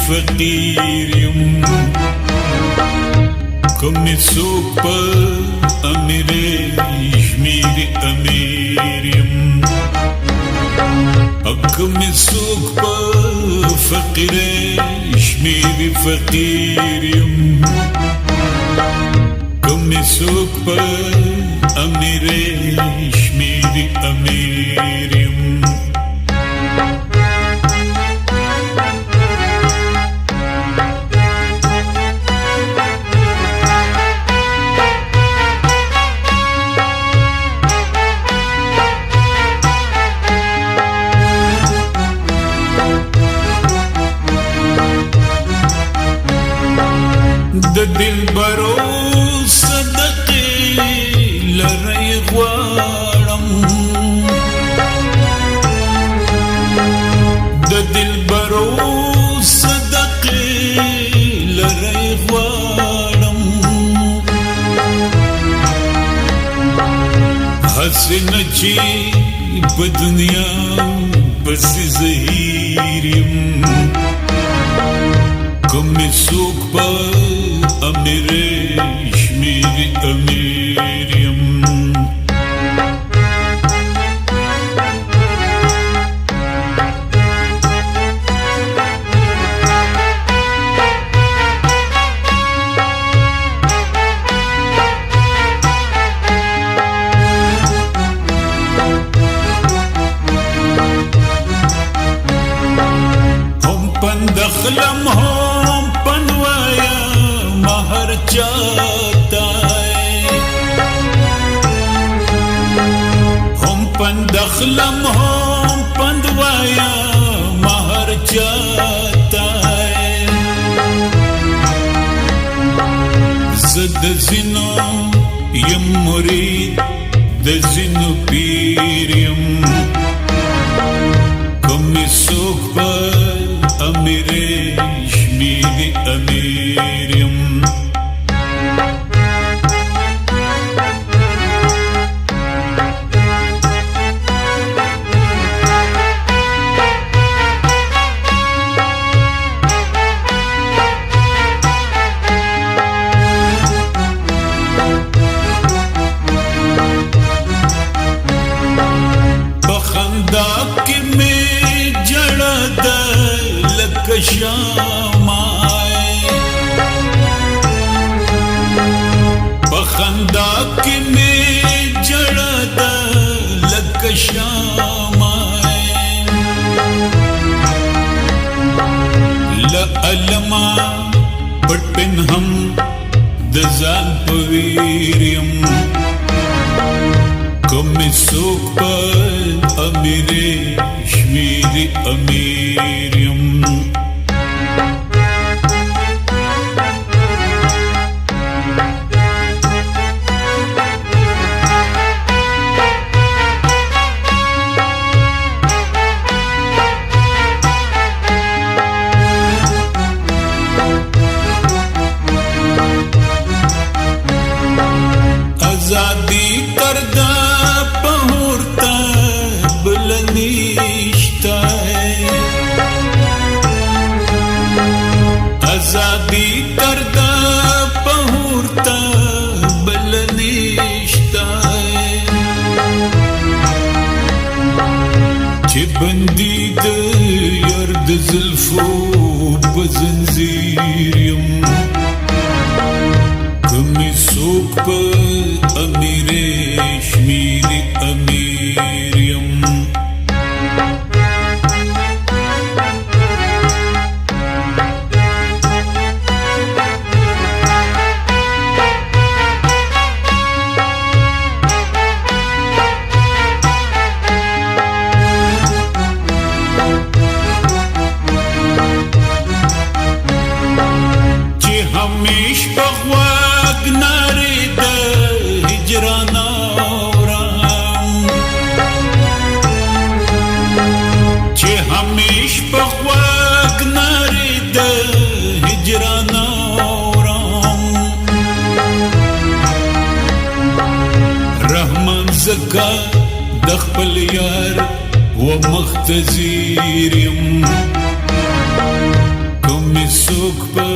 فقیر یم کمی څوک په امیر شمیر امیر یم کمی څوک په فقیر شمیر فقیر یم کمی څوک په امیر شمیر امیر یم د دلبرو صدقې لرې غواړم د دلبرو صدقې لرې غواړم حسن چې په دنیا پسې زهیر یم کمی څوک په امیر شمیر امیر یم هم پندخلم هم پنوایا مہر چاہتا ہے ہم پندخلم ہم پندوایا مہر چاہتا ہے زد زنو یم مرید د زنو پیر یم کمی څوک په امیر شمیر امیر یم بخندا کی میں جڑا دا لک شام آئے بخندا کی میں جڑا دا لک شام آئے لعلما پٹن ہم دزان پویر یم کمی څوک په امیر شمیر امیر یم آزادی کردا پہورتا بلنیشتا ہے آزادی کردا پہورتا بلنیشتا ہے چه بندی د یار د زلفو په زنځیر یم کمی څوک په امیر شمیر امیر یم چې همیش په غوږ نارې د هجران اورم چې همیش په غوږ نارې د هجران اورم رحمان زکا د خپل یار و مختزیر یم کم می څوک په